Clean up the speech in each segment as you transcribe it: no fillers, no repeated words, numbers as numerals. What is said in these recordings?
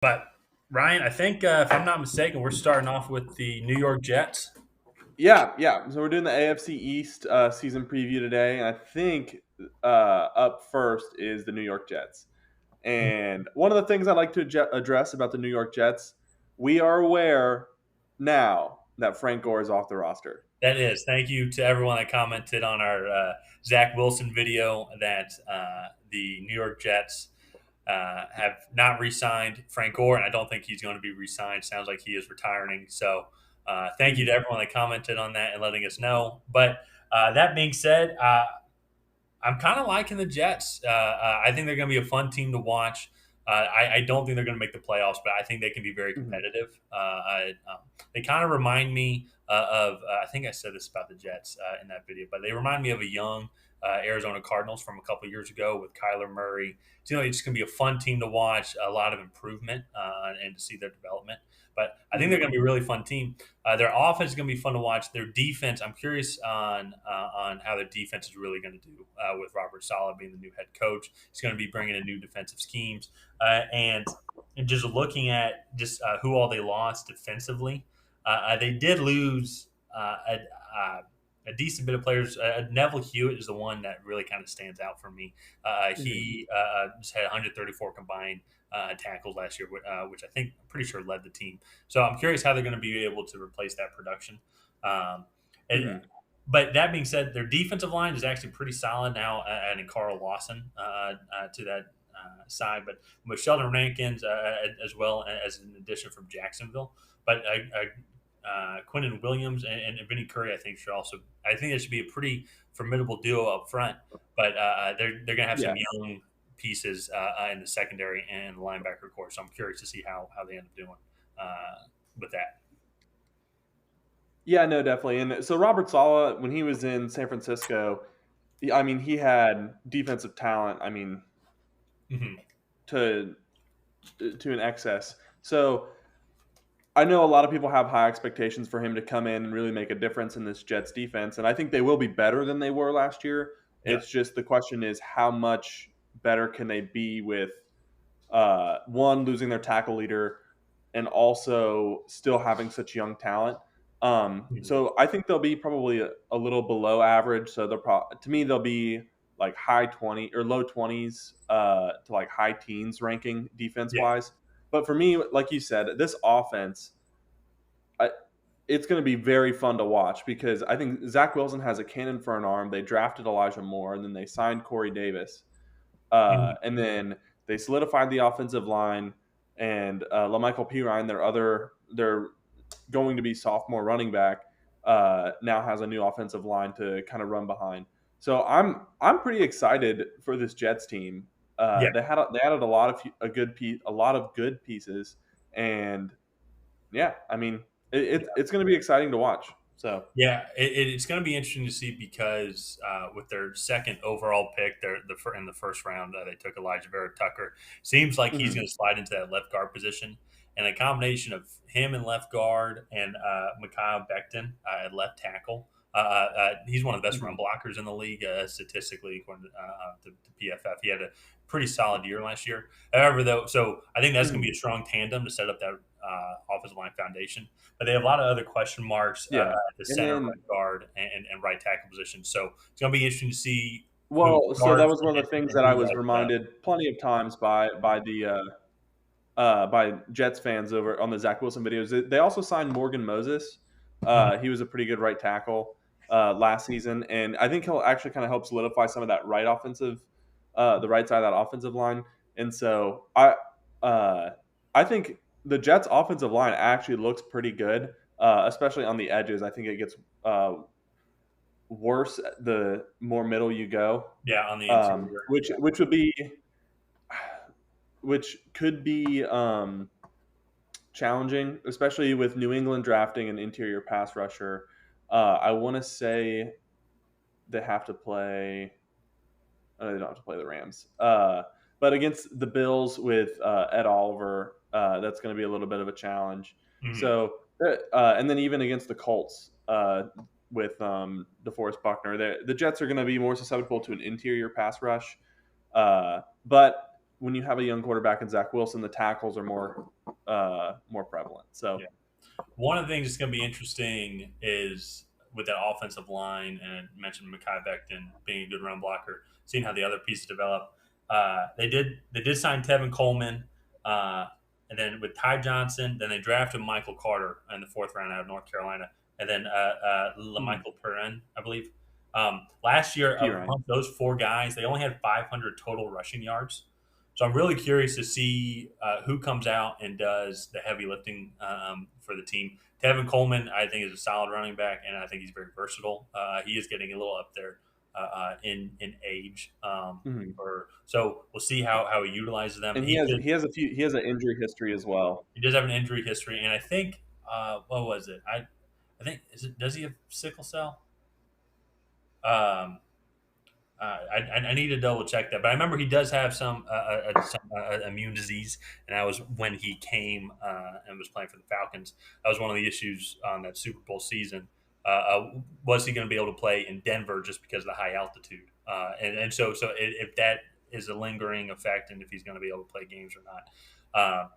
But Ryan, I think if I'm not mistaken, we're starting off with the New York Jets. Yeah, yeah. So we're doing the AFC East season preview today, and I think up first is the New York Jets. And one of the things I'd like to address about the New York Jets, we are aware now that Frank Gore is off the roster. That is. Thank you to everyone that commented on our Zach Wilson video that the New York Jets have not re-signed Frank Gore, and I don't think he's going to be re-signed. Sounds like he is retiring. So thank you to Mhm. everyone that commented on that and letting us know. But that being said, I'm kind of liking the Jets. I think they're going to be a fun team to watch. I don't think they're going to make the playoffs, but I think they can be very Mhm. competitive. They kind of remind me of, I think I said this about the Jets in that video, but they remind me of a young Arizona Cardinals from a couple years ago with Kyler Murray. So, it's just going to be a fun team to watch, a lot of improvement, and to see their development. But I think they're Mhm. going to be a really fun team. Their offense is going to be fun to watch. Their defense, I'm curious on how their defense is really going to do with Robert Salah being the new head coach. He's going to be bringing in new defensive schemes, and just looking at just who all they lost defensively. They did lose a decent bit of players. Neville Hewitt is the one that really kind of stands out for me. Mhm. He just had 134 combined tackles last year, which I think I'm pretty sure led the team. So I'm curious how they're going to be able to replace that production. Um, and, Mhm. but that being said, their defensive line is actually pretty solid now, adding Carl Lawson to that side, but with Sheldon Rankins as well as an addition from Jacksonville. But Quinton Williams and Vinny Curry, I think should also. I think it should be a pretty formidable duo up front. But they're going to have some Yeah. young pieces in the secondary and the linebacker core. So I'm curious to see how they end up doing with that. Yeah, no, definitely. And so Robert Sala, when he was in San Francisco, I mean, he had defensive talent. I mean, Hmm. to to an excess. So I know a lot of people have high expectations for him to come in and really make a difference in this Jets defense, and I think they will be better than they were last year. Yeah. It's just the question is how much better can they be with one losing their tackle leader and also still having such young talent. Mhm. So I think they'll be probably a little below average. So to me they'll be like high 20 or low 20s to like high teens ranking defense Yeah. wise. But for me, like you said, this offense, I, it's going to be very fun to watch because I think Zach Wilson has a cannon for an arm. They drafted Elijah Moore and then they signed Corey Davis. Mhm. And then they solidified the offensive line and LaMichael Pirine, their going to be sophomore running back, now has a new offensive line to kind of run behind. So I'm pretty excited for this Jets team. Yeah. They added a lot of a lot of good pieces, and yeah, I mean it's going to be exciting to watch. So Yeah, it's going to be interesting to see because with their second overall pick, in the first round, they took Elijah Vera-Tucker. Seems like he's mhm. going to slide into that left guard position, and a combination of him in left guard and Micaiah Becton at left tackle. He's one of the best run Mhm. blockers in the league statistically, according to PFF. He had a pretty solid year last year. However, though, so I think that's going to be Mhm. a strong tandem to set up that offensive line foundation. But they have a lot of other question marks Yeah, at the and center, then right guard, and right tackle position. So it's going to be interesting to see who well, so that starts was one of the things and that I who was does. reminded plenty of times by Jets fans over on the Zach Wilson videos. They also signed Morgan Moses. Mhm. He was a pretty good right tackle last season, and I think he'll actually kind of help solidify some of that the right side of that offensive line. And so uh, I think the Jets' offensive line actually looks pretty good, especially on the edges. I think it gets worse the more middle you go, Yeah, on the interior. which which could be challenging, especially with New England drafting an interior pass rusher. I want to say they have to play. They don't have to play the Rams, but against the Bills with Ed Oliver, that's going to be a little bit of a challenge. Mhm. So, and then even against the Colts with DeForest Buckner, the Jets are going to be more susceptible to an interior pass rush. But when you have a young quarterback in Zach Wilson, the tackles are more prevalent. So Yeah. One of the things that's going to be interesting is with that offensive line, and I mentioned Mekhi Becton being a good run blocker, seeing how the other pieces develop. They did sign Tevin Coleman, uh, and then with Ty Johnson, then they drafted Michael Carter in the fourth round out of North Carolina, and then LaMichael Perrin, I believe. Last year, Piran. among those four guys, they only had 500 total rushing yards. So I'm really curious to see who comes out and does the heavy lifting for the team. Tevin Coleman, I think, is a solid running back, and I think he's very versatile. He is getting a little up there in age. So we'll see how he utilizes them. And he has an injury history as well. He does have an injury history, and I think what was it? I think does he have sickle cell? Um, I need to double check that, but I remember he does have some immune disease, and that was when he came and was playing for the Falcons. That was one of the issues on that Super Bowl season. Was he going to be able to play in Denver just because of the high altitude? And so if that is a lingering effect, and if he's going to be able to play games or not.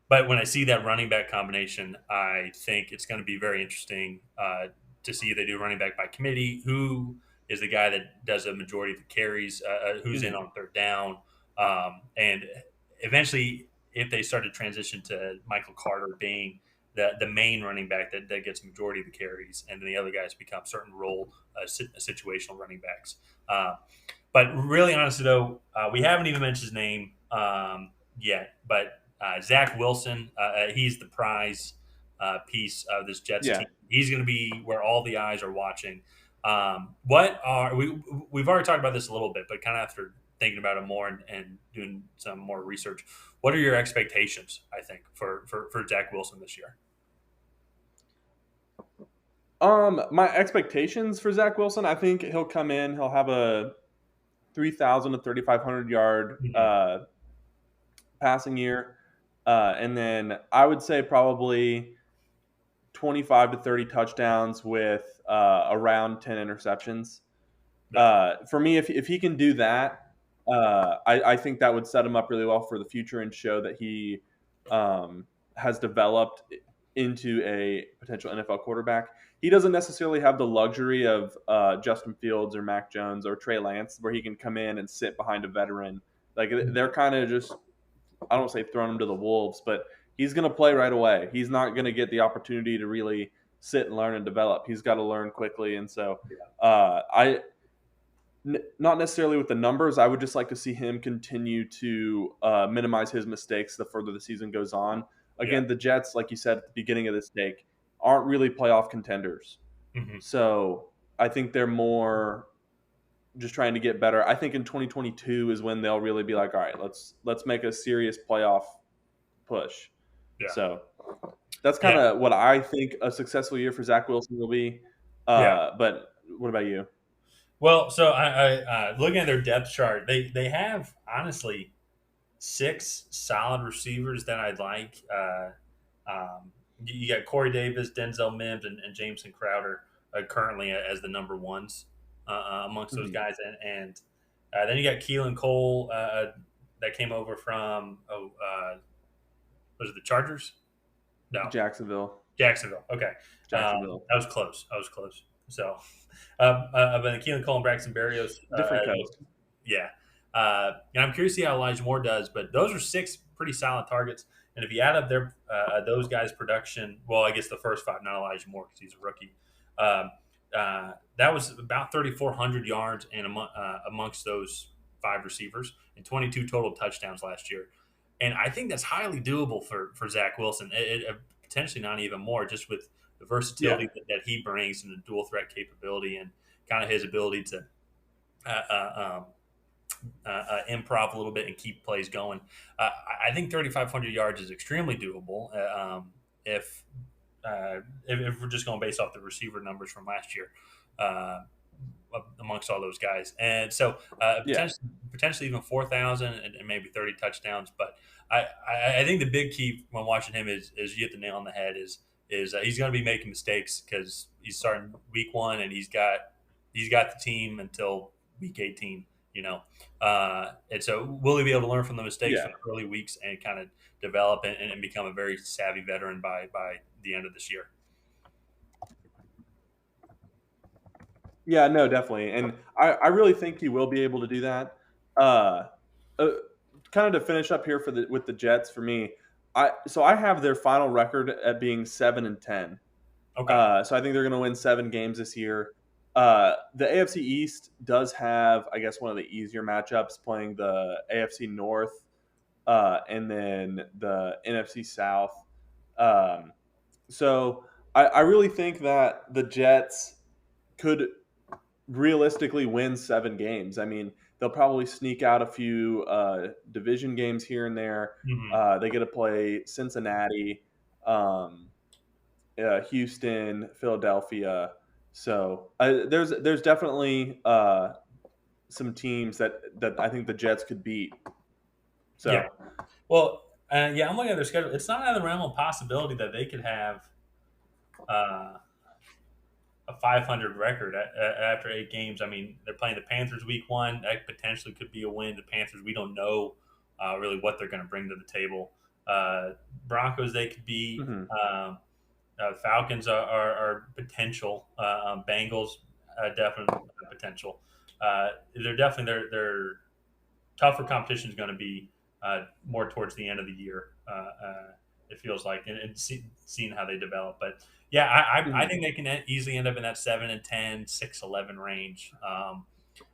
But when I see that running back combination, I think it's going to be very interesting to see if they do running back by committee. Who is the guy that does a majority of the carries? Who's in on third down? And eventually, if they start to transition to Michael Carter being the main running back that gets majority of the carries, and then the other guys become certain role situational running backs. But really, honestly, though, we haven't even mentioned his name yet. But Zach Wilson, he's the prize piece of this Jets Yeah. team. He's going to be where all the eyes are watching. We've already talked about this a little bit, but kind of after thinking about it more and doing some more research, what are your expectations? I think for Zach Wilson this year. My expectations for Zach Wilson, I think he'll come in. He'll have a 3,000 to 3,500 yard Mm-hmm. passing year, and then I would say probably 25 to 30 touchdowns with around 10 interceptions. Yeah. For me, if he can do that, I think that would set him up really well for the future and show that he has developed into a potential NFL quarterback. He doesn't necessarily have the luxury of Justin Fields or Mac Jones or Trey Lance, where he can come in and sit behind a veteran. Like they're kind of just, I don't say throwing him to the wolves, but he's going to play right away. He's not going to get the opportunity to really sit and learn and develop. He's got to learn quickly, and so not necessarily with the numbers. I would just like to see him continue to minimize his mistakes the further the season goes on. Yeah. Again, the Jets, like you said at the beginning of this take, aren't really playoff contenders. Mm-hmm. So I think they're more just trying to get better. I think in 2022 is when they'll really be like, all right, let's make a serious playoff push. Yeah. So that's kind of what I think a successful year for Zach Wilson will be. Yeah. But what about you? Well, so I looking at their depth chart, they have honestly 6 solid receivers that I like. You got Corey Davis, Denzel Mims, and Jameson Crowder currently as the number ones amongst those guys, and then you got Keelan Cole that came over from was it the Chargers? No, Jacksonville. Okay, Jacksonville. I was close. So, but then Keelan Cole and Braxton Berrios, Different coast. yeah. And I'm curious to see how Elijah Moore does, but those are 6 pretty solid targets. And if you add up their those guys' production, well, I guess the first 5, not Elijah Moore because he's a rookie. That was about 3,400 yards and amongst those 5 receivers and 22 total touchdowns last year. And I think that's highly doable for Zach Wilson. Potentially not even more, just with the versatility that he brings and the dual threat capability and kind of his ability to improv a little bit and keep plays going. I think 3,500 yards is extremely doable if we're just going based off the receiver numbers from last year amongst all those guys. And so potentially even 4,000 and maybe 30 touchdowns. But I think the big key when watching him is you hit the nail on the head is he's going to be making mistakes because he's starting week 1 and he's got the team until week 18. And so will he be able to learn from the mistakes Yeah. from the early weeks and kind of develop and become a very savvy veteran by the end of this year? Yeah, no, definitely, and I really think he will be able to do that. Uh, uh, Kind of to finish up here for the with the Jets for me, I have their final record at being 7-10. Okay. So I think they're going to win 7 games this year. The AFC East does have, I guess, one of the easier matchups, playing the AFC North and then the NFC South. Um, so I really think that the Jets could realistically win 7 games. I mean, they'll probably sneak out a few division games here and there. Hmm. They get to play Cincinnati, um, Houston, Philadelphia. So there's definitely some teams that I think the Jets could beat. Yeah. So Well, yeah, I'm looking at their schedule. It's not out of the realm of possibility that they could have uh, a 500 record after 8 games. I mean, they're playing the Panthers week one. That potentially could be a win. The Panthers, we don't know really what they're going to bring to the table. Broncos, they could beat. mhm. Falcons are potential. Bengals, definitely potential. They're definitely their tougher competition is going to be more towards the end of the year. It feels like, and seeing how they develop. But yeah, I Mhm. think they can easily end up in that 7-10, 6-11 range.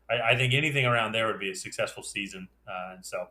I think anything around there would be a successful season. And so